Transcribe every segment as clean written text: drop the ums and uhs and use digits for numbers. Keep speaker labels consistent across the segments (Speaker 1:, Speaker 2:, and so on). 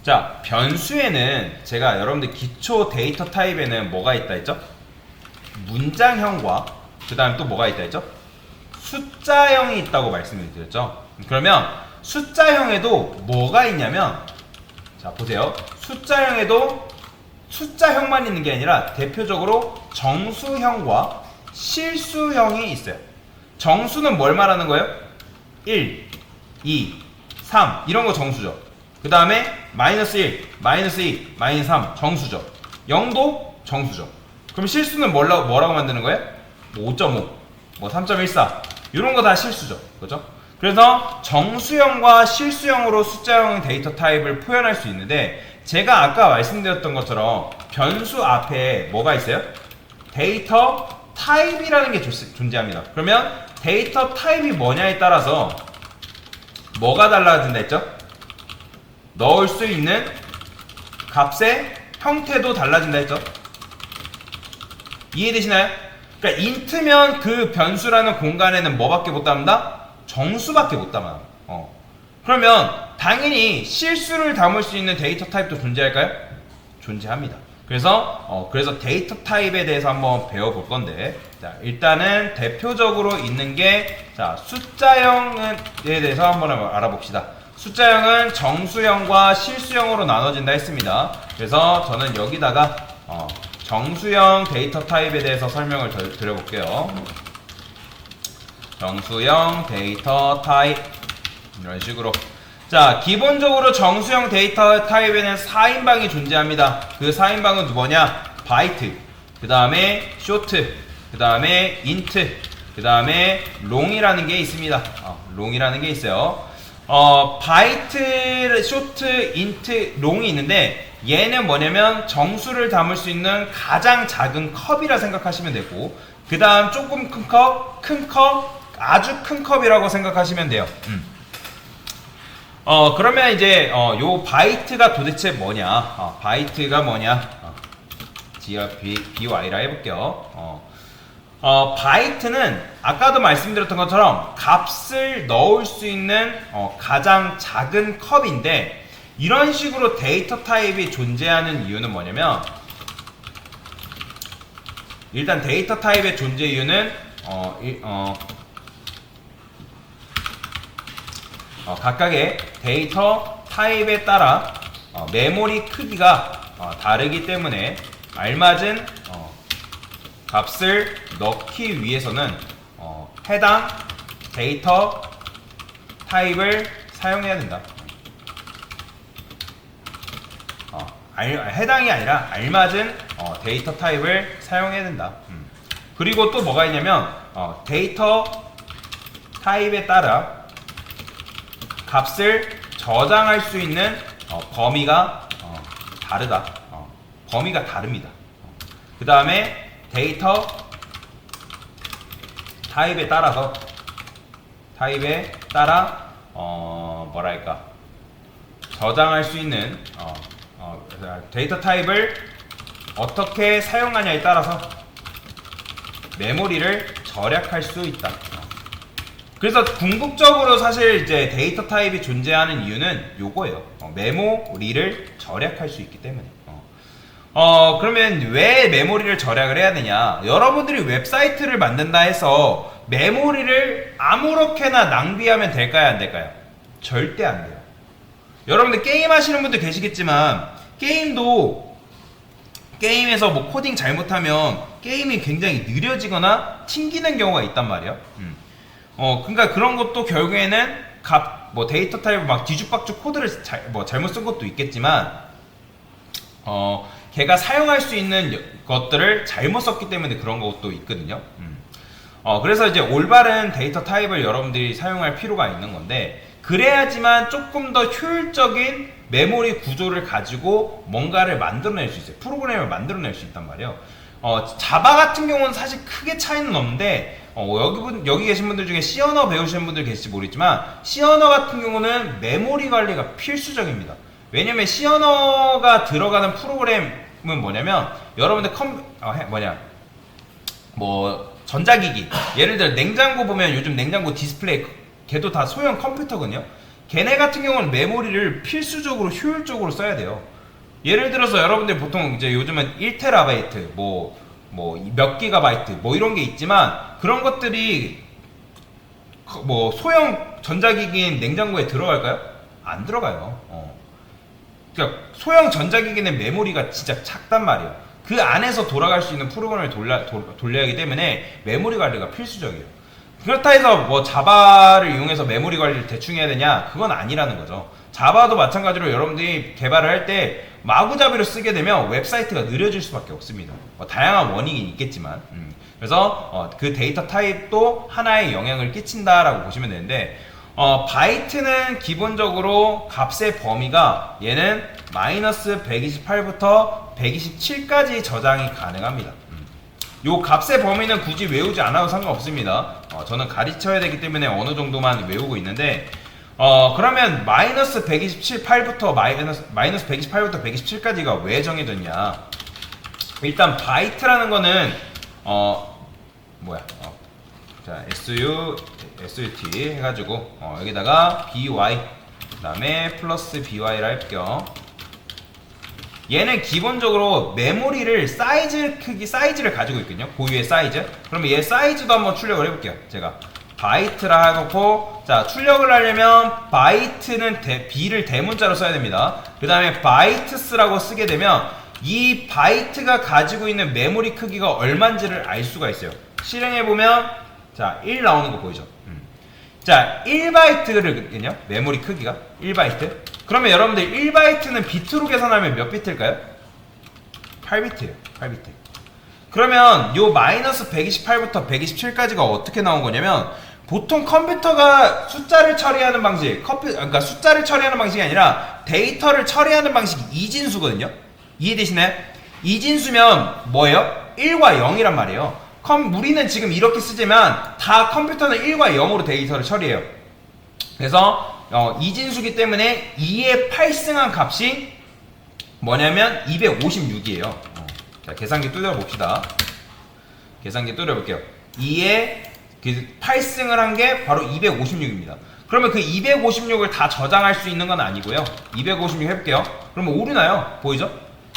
Speaker 1: 자, 변수에는 제가 여러분들 기초 데이터 타입에는 뭐가 있다 했죠? 문장형과 그 다음 또 뭐가 있다 했죠? 숫자형이 있다고 말씀을 드렸죠. 그러면 숫자형에도 뭐가 있냐면, 자 보세요. 숫자형에도 숫자형만 있는 게 아니라 대표적으로 정수형과 실수형이 있어요. 정수는 뭘 말하는 거예요? 1, 2, 3 이런 거 정수죠. 그 다음에 마이너스 1, 마이너스 2, 마이너스 3 정수죠. 0도 정수죠. 그럼 실수는 뭐라고 만드는 거예요? 뭐 5.5, 뭐 3.14 이런 거 다 실수죠. 그죠? 그래서 정수형과 실수형으로 숫자형 데이터 타입을 표현할 수 있는데, 제가 아까 말씀드렸던 것처럼 변수 앞에 뭐가 있어요? 데이터 타입이라는 게 존재합니다. 그러면 데이터 타입이 뭐냐에 따라서 뭐가 달라진다 했죠? 넣을 수 있는 값의 형태도 달라진다 했죠? 이해되시나요? 그러니까 인트면 그 변수라는 공간에는 뭐밖에 못 담는다? 정수밖에 못 담아요. 그러면 당연히 실수를 담을 수 있는 데이터 타입도 존재할까요? 존재합니다. 그래서 데이터 타입에 대해서 한번 배워볼 건데, 자, 일단은 대표적으로 있는 게, 자, 숫자형에 대해서 한번 알아봅시다. 숫자형은 정수형과 실수형으로 나눠진다 했습니다. 그래서 저는 여기다가 정수형 데이터 타입에 대해서 설명을 드려볼게요. 정수형 데이터 타입 이런 식으로. 자, 기본적으로 정수형 데이터 타입에는 4인방이 존재합니다. 그 4인방은 뭐냐? 바이트, 그 다음에 쇼트, 그 다음에 인트, 그 다음에 롱이라는 게 있습니다. 롱이라는 게 있어요. 바이트, 쇼트, 인트, 롱이 있는데, 얘는 뭐냐면 정수를 담을 수 있는 가장 작은 컵이라 생각하시면 되고, 그 다음 조금 큰 컵, 큰 컵, 아주 큰 컵이라고 생각하시면 돼요. 그러면 이제 요 바이트가 도대체 뭐냐? 바이트가 뭐냐? by라 해볼게요. 바이트는 아까도 말씀드렸던 것처럼 값을 넣을 수 있는 가장 작은 컵인데, 이런 식으로 데이터 타입이 존재하는 이유는 뭐냐면, 일단 데이터 타입의 존재 이유는 각각의 데이터 타입에 따라 메모리 크기가 다르기 때문에 알맞은 값을 넣기 위해서는 해당 데이터 타입을 사용해야 된다. 해당이 아니라 알맞은 데이터 타입을 사용해야 된다. 그리고 또 뭐가 있냐면 데이터 타입에 따라 값을 저장할 수 있는 범위가 다르다. 범위가 다릅니다. 그 다음에 데이터 타입에 따라 뭐랄까, 저장할 수 있는 데이터 타입을 어떻게 사용하냐에 따라서 메모리를 절약할 수 있다. 그래서 궁극적으로 사실 이제 데이터 타입이 존재하는 이유는 요거예요. 메모리를 절약할 수 있기 때문에. 그러면 왜 메모리를 절약을 해야 되냐? 여러분들이 웹사이트를 만든다 해서 메모리를 아무렇게나 낭비하면 될까요, 안 될까요? 절대 안 돼요. 여러분들 게임 하시는 분들 계시겠지만, 게임에서 뭐 코딩 잘못하면 게임이 굉장히 느려지거나 튕기는 경우가 있단 말이에요. 그러니까 그런 것도 결국에는 데이터 타입을 막 뒤죽박죽 코드를 잘못 쓴 것도 있겠지만, 걔가 사용할 수 있는 것들을 잘못 썼기 때문에 그런 것도 있거든요. 그래서 이제 올바른 데이터 타입을 여러분들이 사용할 필요가 있는 건데, 그래야지만 조금 더 효율적인 메모리 구조를 가지고 뭔가를 만들어낼 수 있어요. 프로그램을 만들어낼 수 있단 말이에요. 자바 같은 경우는 사실 크게 차이는 없는데, 여기 계신 분들 중에 C 언어 배우시는 분들 계실지 모르겠지만, C 언어 같은 경우는 메모리 관리가 필수적입니다. 왜냐면 C 언어가 들어가는 프로그램은 뭐냐면, 여러분들 전자기기, 예를 들어 냉장고 보면 요즘 냉장고 디스플레이 걔도 다 소형 컴퓨터거든요. 걔네 같은 경우는 메모리를 필수적으로 효율적으로 써야 돼요. 예를 들어서 여러분들 보통 이제 요즘은 1테라바이트 뭐 몇 기가바이트 뭐 이런 게 있지만 그런 것들이 뭐 소형 전자기기인 냉장고에 들어갈까요? 안 들어가요. 그러니까 소형 전자기기는 메모리가 진짜 작단 말이에요. 그 안에서 돌아갈 수 있는 프로그램을 돌려야 하기 때문에 메모리 관리가 필수적이에요. 그렇다 해서 뭐 자바를 이용해서 메모리 관리를 대충 해야 되냐? 그건 아니라는 거죠. 자바도 마찬가지로 여러분들이 개발을 할 때 마구잡이로 쓰게 되면 웹사이트가 느려질 수밖에 없습니다. 다양한 원인이 있겠지만 그래서 그 데이터 타입도 하나의 영향을 끼친다라고 보시면 되는데 바이트는 기본적으로 값의 범위가 얘는 마이너스 128부터 127까지 저장이 가능합니다. 요 값의 범위는 굳이 외우지 않아도 상관없습니다. 저는 가르쳐야 되기 때문에 어느 정도만 외우고 있는데 그러면 마이너스 128부터 마이너스 128부터 127까지가 왜 정해졌냐? 일단 바이트라는 거는 자 SUT 해가지고 여기다가 BY 그 다음에 플러스 BY를 할게요. 얘는 기본적으로 메모리를 사이즈를 가지고 있거든요. 고유의 사이즈. 그러면 얘 사이즈도 한번 출력을 해볼게요. 제가 바이트라 해놓고 자 출력을 하려면 바이트는 B를 대문자로 써야 됩니다. 그 다음에 바이트스라고 쓰게 되면 이 바이트가 가지고 있는 메모리 크기가 얼마인지를 알 수가 있어요. 실행해보면 자 1 나오는 거 보이죠? 자 1바이트거든요. 메모리 크기가 1바이트. 그러면 여러분들 1바이트는 비트로 계산하면 몇 비트일까요? 8비트예요. 8비트. 그러면 요 마이너스 128부터 127까지가 어떻게 나온 거냐면 보통 컴퓨터가 숫자를 처리하는 방식, 그러니까 숫자를 처리하는 방식이 아니라 데이터를 처리하는 방식이 이진수거든요. 이해되시나요? 이진수면 뭐예요? 1과 0이란 말이에요. 우리는 지금 이렇게 쓰지만 다 컴퓨터는 1과 0으로 데이터를 처리해요. 그래서 이진수기 때문에 2의 8승한 값이 뭐냐면 256이에요. 자, 계산기 뚫어봅시다. 계산기 뚫어볼게요. 2의 그 8승을 한 게 바로 256입니다. 그러면 그 256을 다 저장할 수 있는 건 아니고요. 256 해볼게요. 그러면 오류나요? 보이죠?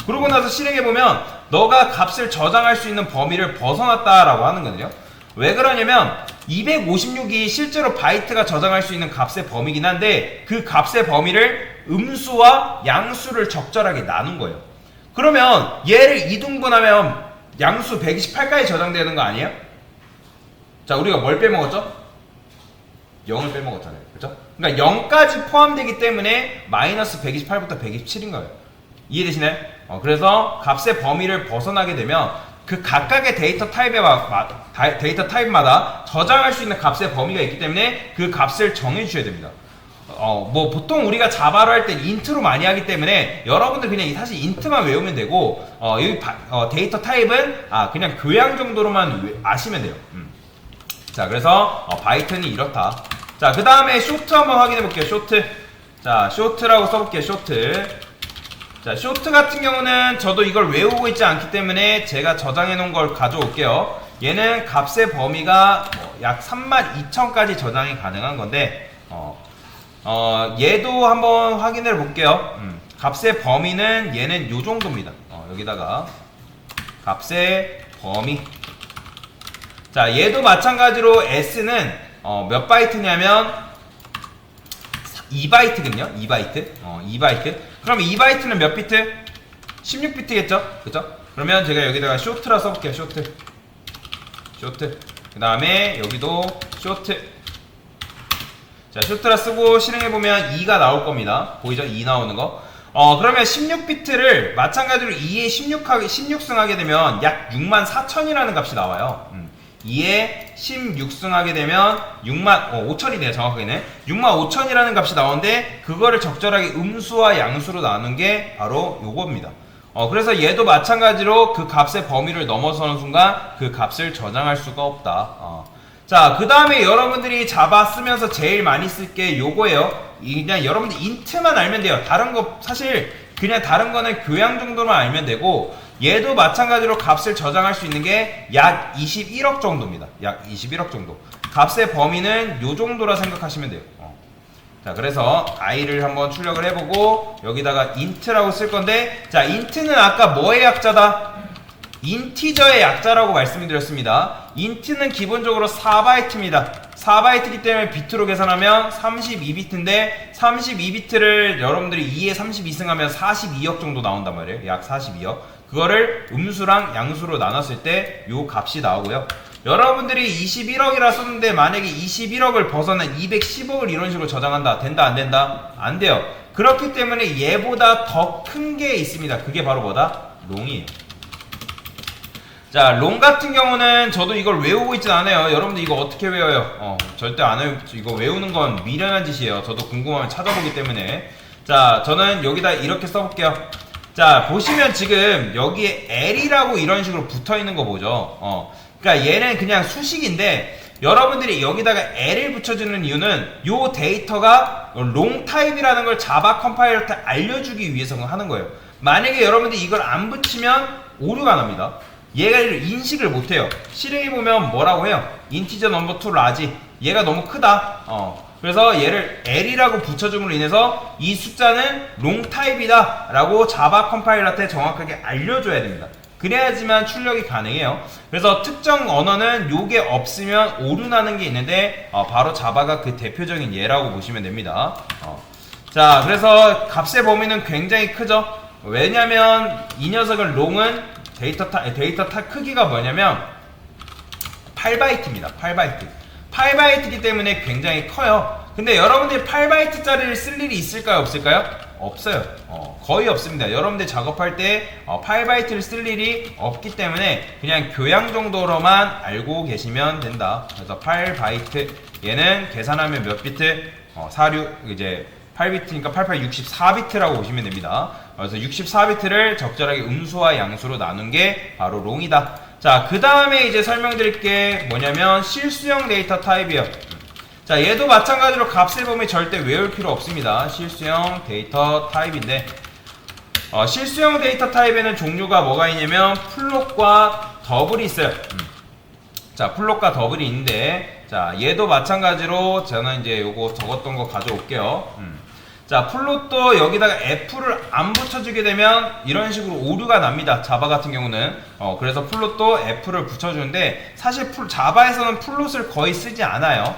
Speaker 1: 그러고 나서 실행해보면 너가 값을 저장할 수 있는 범위를 벗어났다라고 하는 거거든요. 왜 그러냐면 256이 실제로 바이트가 저장할 수 있는 값의 범위긴 한데 그 값의 범위를 음수와 양수를 적절하게 나눈 거예요. 그러면 얘를 이등분하면 양수 128까지 저장되는 거 아니에요? 자, 우리가 뭘 빼먹었죠? 0을 빼먹었잖아요. 그렇죠? 그러니까 0까지 포함되기 때문에 마이너스 128부터 127인 거예요. 이해되시나요? 그래서 값의 범위를 벗어나게 되면 그 각각의 데이터 타입마다 저장할 수 있는 값의 범위가 있기 때문에 그 값을 정해주셔야 됩니다. 뭐 보통 우리가 자바로 할 때 인트로 많이 하기 때문에 여러분들 그냥 사실 인트만 외우면 되고 여기 데이터 타입은 그냥 교양 정도로만 아시면 돼요. 자, 그래서 바이트는 이렇다. 자, 그 다음에 쇼트 한번 확인해 볼게요. 쇼트. 자, 쇼트라고 써볼게요. 쇼트. 자, 쇼트 같은 경우는 저도 이걸 외우고 있지 않기 때문에 제가 저장해 놓은 걸 가져올게요. 얘는 값의 범위가 약 32,000까지 저장이 가능한 건데 얘도 한번 확인해 볼게요. 값의 범위는 얘는 요 정도입니다. 여기다가 값의 범위. 자, 얘도 마찬가지로 S는 몇 바이트냐면 2바이트거든요. 2바이트. 2바이트. 그럼 2바이트는 몇 비트? 16비트겠죠? 그죠? 그러면 제가 여기다가 쇼트라 써볼게요. 쇼트. 쇼트. 그 다음에 여기도 쇼트. 자, 쇼트라 쓰고 실행해보면 2가 나올 겁니다. 보이죠? 2 나오는 거. 그러면 16비트를 마찬가지로 2에 16승 하게 되면 약 64,000이라는 값이 나와요. 2에 16승 하게 되면 65,000이네요. 정확하게는 65,000이라는 값이 나오는데 그거를 적절하게 음수와 양수로 나눈 게 바로 요겁니다. 그래서 얘도 마찬가지로 그 값의 범위를 넘어서는 순간 그 값을 저장할 수가 없다. 자, 그 다음에 여러분들이 자바 쓰면서 제일 많이 쓸 게 요거예요. 그냥 여러분들 인트만 알면 돼요. 다른 거 사실 그냥 다른 거는 교양 정도만 알면 되고 얘도 마찬가지로 값을 저장할 수 있는 게 약 21억 정도입니다. 약 21억 정도. 값의 범위는 요 정도라 생각하시면 돼요. 자, 그래서 i를 한번 출력을 해보고 여기다가 int라고 쓸 건데, 자, int는 아까 뭐의 약자다? 인티저의 약자라고 말씀드렸습니다. int는 기본적으로 4바이트입니다. 4바이트이기 때문에 비트로 계산하면 32비트인데 32비트를 여러분들이 2에 32승하면 42억 정도 나온단 말이에요. 약 42억. 그거를 음수랑 양수로 나눴을 때 요 값이 나오고요. 여러분들이 21억이라 썼는데 만약에 21억을 벗어난 210억을 이런 식으로 저장한다. 된다 안 된다? 안 돼요. 그렇기 때문에 얘보다 더 큰 게 있습니다. 그게 바로 뭐다? 롱이에요. 자, 롱 같은 경우는 저도 이걸 외우고 있진 않아요. 여러분들 이거 어떻게 외워요? 절대 안 외우, 이거 외우는 건 미련한 짓이에요. 저도 궁금하면 찾아보기 때문에. 자, 저는 여기다 이렇게 써볼게요. 자, 보시면 지금 여기에 L이라고 이런 식으로 붙어 있는 거 보죠. 그러니까 얘는 그냥 수식인데 여러분들이 여기다가 L을 붙여주는 이유는 요 데이터가 롱 타입이라는 걸 자바 컴파일러한테 알려주기 위해서 하는 거예요. 만약에 여러분들이 이걸 안 붙이면 오류가 납니다. 얘가 인식을 못해요. 실행해 보면 뭐라고 해요? 인티저 넘버 2 라지. 얘가 너무 크다. 그래서 얘를 L이라고 붙여줌으로 인해서 이 숫자는 롱 타입이다 라고 자바 컴파일러한테 정확하게 알려줘야 됩니다. 그래야지만 출력이 가능해요. 그래서 특정 언어는 요게 없으면 오류 나는 게 있는데 바로 자바가 그 대표적인 예라고 보시면 됩니다. 자, 그래서 값의 범위는 굉장히 크죠. 왜냐면 이 녀석은 롱은 데이터 크기가 뭐냐면 8바이트입니다. 8바이트이기 때문에 굉장히 커요. 근데 여러분들이 8바이트짜리를 쓸 일이 있을까요? 없을까요? 없어요. 거의 없습니다. 여러분들 작업할 때 8바이트를 쓸 일이 없기 때문에 그냥 교양 정도로만 알고 계시면 된다. 그래서 8바이트 얘는 계산하면 몇 비트? 46 이제 8비트니까 88 64비트라고 보시면 됩니다. 그래서 64비트를 적절하게 음수와 양수로 나눈 게 바로 롱이다. 자, 그 다음에 이제 설명드릴 게 뭐냐면 실수형 데이터 타입이에요. 자, 얘도 마찬가지로 값의 범위 절대 외울 필요 없습니다. 실수형 데이터 타입인데 실수형 데이터 타입에는 종류가 뭐가 있냐면 플롯과 더블이 있어요. 자, 플롯과 더블이 있는데 자, 얘도 마찬가지로 저는 이제 요거 적었던 거 가져올게요. 자, 플롯도 여기다가 F를 안 붙여주게 되면 이런 식으로 오류가 납니다. 자바 같은 경우는. 그래서 플롯도 F를 붙여주는데 사실 자바에서는 플롯을 거의 쓰지 않아요.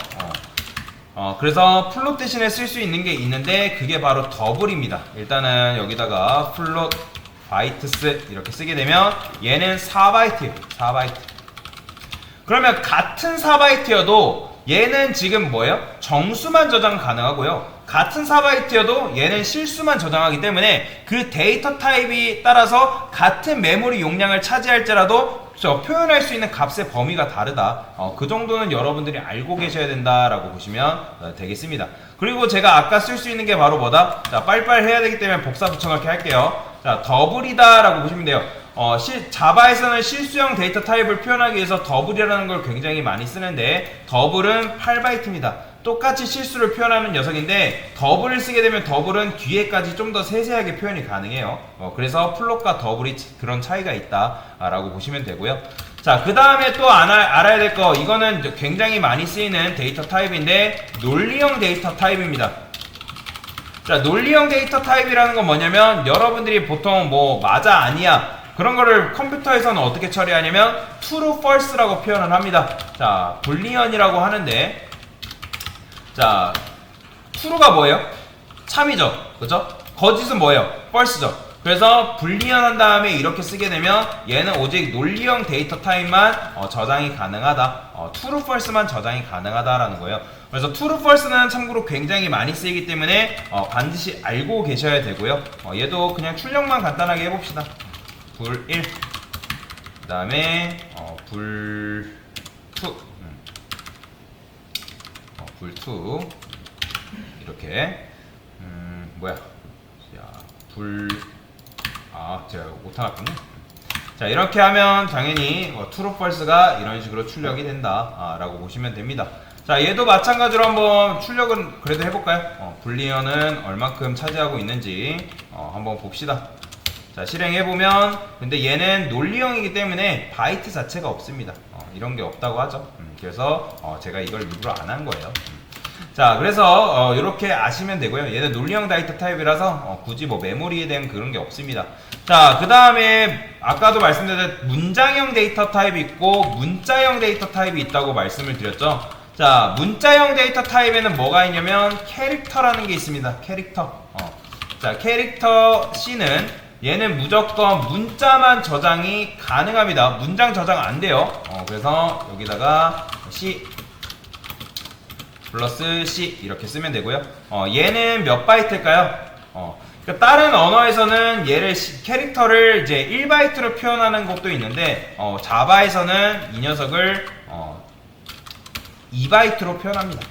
Speaker 1: 그래서 플롯 대신에 쓸 수 있는 게 있는데 그게 바로 더블입니다. 일단은 여기다가 플롯 바이트스 이렇게 쓰게 되면 얘는 4바이트예요. 4바이트. 그러면 같은 4바이트여도 얘는 지금 뭐예요? 정수만 저장 가능하고요. 같은 4바이트여도 얘는 실수만 저장하기 때문에 그 데이터 타입이 따라서 같은 메모리 용량을 차지할지라도 표현할 수 있는 값의 범위가 다르다. 그 정도는 여러분들이 알고 계셔야 된다라고 보시면 되겠습니다. 그리고 제가 아까 쓸 수 있는 게 바로 뭐다? 자, 빨리빨리 해야 되기 때문에 복사 붙여넣기 할게요. 자, 더블이다 라고 보시면 돼요. 자바에서는 실수형 데이터 타입을 표현하기 위해서 더블이라는 걸 굉장히 많이 쓰는데 더블은 8바이트입니다. 똑같이 실수를 표현하는 녀석인데 더블을 쓰게 되면 더블은 뒤에까지 좀 더 세세하게 표현이 가능해요. 그래서 플롯과 더블이 그런 차이가 있다라고 보시면 되고요. 자, 그 다음에 또 알아야 될 거, 이거는 굉장히 많이 쓰이는 데이터 타입인데 논리형 데이터 타입입니다. 자, 논리형 데이터 타입이라는 건 뭐냐면 여러분들이 보통 뭐 맞아 아니야 그런 거를 컴퓨터에서는 어떻게 처리하냐면 true, false라고 표현을 합니다. 자, 불리언이라고 하는데 자, true가 뭐예요? 참이죠. 그죠? 거짓은 뭐예요? false죠. 그래서 불리언 한 다음에 이렇게 쓰게 되면 얘는 오직 논리형 데이터 타입만 저장이 가능하다. true, false만 저장이 가능하다라는 거예요. 그래서 true, false는 참고로 굉장히 많이 쓰이기 때문에 반드시 알고 계셔야 되고요. 얘도 그냥 출력만 간단하게 해봅시다. 불 1, 그 다음에 불 2, 불 2 이렇게 뭐야? 자, 제가 오타 났군요. 자, 이렇게 하면 당연히 true, false가 이런 식으로 출력이 된다 라고 보시면 됩니다. 자, 얘도 마찬가지로 한번 출력은 그래도 해볼까요? 불리언은 얼만큼 차지하고 있는지 한번 봅시다. 자, 실행해보면 근데 얘는 논리형이기 때문에 바이트 자체가 없습니다. 이런 게 없다고 하죠. 그래서 제가 이걸 일부러 안 한 거예요. 자, 그래서 이렇게 아시면 되고요. 얘는 논리형 데이터 타입이라서 굳이 뭐 메모리에 대한 그런 게 없습니다. 자, 그 다음에 아까도 말씀드렸듯 문장형 데이터 타입이 있고 문자형 데이터 타입이 있다고 말씀을 드렸죠. 자, 문자형 데이터 타입에는 뭐가 있냐면 캐릭터라는 게 있습니다. 캐릭터. 자, 캐릭터 C는 얘는 무조건 문자만 저장이 가능합니다. 문장 저장 안 돼요. 그래서 여기다가 C 플러스 C 이렇게 쓰면 되고요. 얘는 몇 바이트일까요? 그러니까 다른 언어에서는 얘를 캐릭터를 이제 1바이트로 표현하는 것도 있는데 자바에서는 이 녀석을 2바이트로 표현합니다.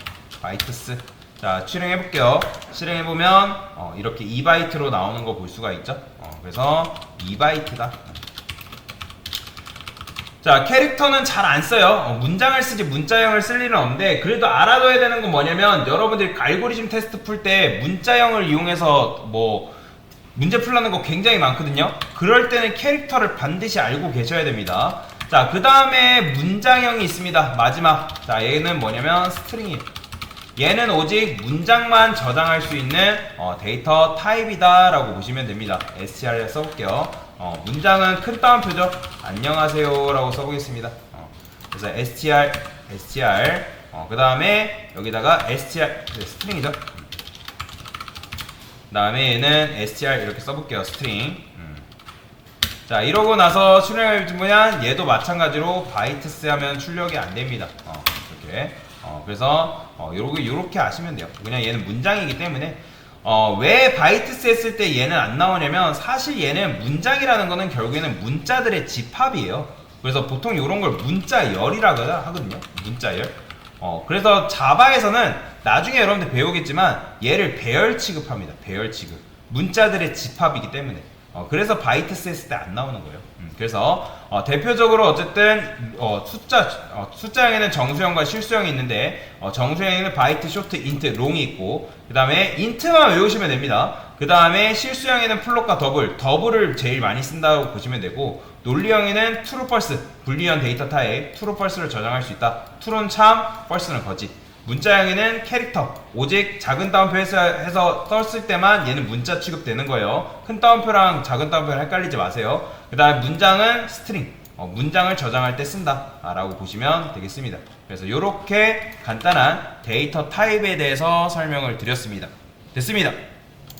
Speaker 1: 바이트스. 자, 실행해볼게요. 실행해보면 이렇게 2바이트로 나오는 거 볼 수가 있죠. 그래서 2바이트다. 자, 캐릭터는 잘 안 써요. 문장을 쓰지 문자형을 쓸 일은 없는데 그래도 알아둬야 되는 건 뭐냐면 여러분들이 알고리즘 테스트 풀 때 문자형을 이용해서 뭐 문제 풀라는 거 굉장히 많거든요. 그럴 때는 캐릭터를 반드시 알고 계셔야 됩니다. 자, 그 다음에 문장형이 있습니다. 마지막. 자, 얘는 뭐냐면 스트링이에요. 얘는 오직 문장만 저장할 수 있는 데이터 타입이다 라고 보시면 됩니다. str에 써볼게요. 문장은 큰 따옴표죠. 안녕하세요 라고 써보겠습니다. 그래서 str 그 다음에 여기다가 str 스트링이죠. 그 다음에 얘는 str 이렇게 써볼게요. 스트링. 자, 이러고 나서 출력해보면 얘도 마찬가지로 바이트스 하면 출력이 안 됩니다. 이렇게. 그래서 요렇게 아시면 돼요. 그냥 얘는 문장이기 때문에 왜 바이트스 했을 때 얘는 안 나오냐면 사실 얘는 문장이라는 거는 결국에는 문자들의 집합이에요. 그래서 보통 이런 걸 문자열이라고 하거든요. 문자열. 그래서 자바에서는 나중에 여러분들 배우겠지만 얘를 배열 취급합니다. 배열 취급. 문자들의 집합이기 때문에. 그래서 바이트스 했을 때 안 나오는 거예요. 그래서 대표적으로 어쨌든 숫자형에는 정수형과 실수형이 있는데 정수형에는 바이트, 쇼트, 인트, 롱이 있고 그 다음에 인트만 외우시면 됩니다. 그 다음에 실수형에는 플롯과 더블을 제일 많이 쓴다고 보시면 되고 논리형에는 true, false, 불리한 데이터 타입 true, false를 저장할 수 있다. true는 참, false는 거짓. 문자형에는 캐릭터, 오직 작은 따옴표 해서 썼을 때만 얘는 문자 취급되는 거예요. 큰 따옴표랑 작은 따옴표를 헷갈리지 마세요. 그 다음에 문장은 스트링, 문장을 저장할 때 쓴다 라고 보시면 되겠습니다. 그래서 이렇게 간단한 데이터 타입에 대해서 설명을 드렸습니다. 됐습니다.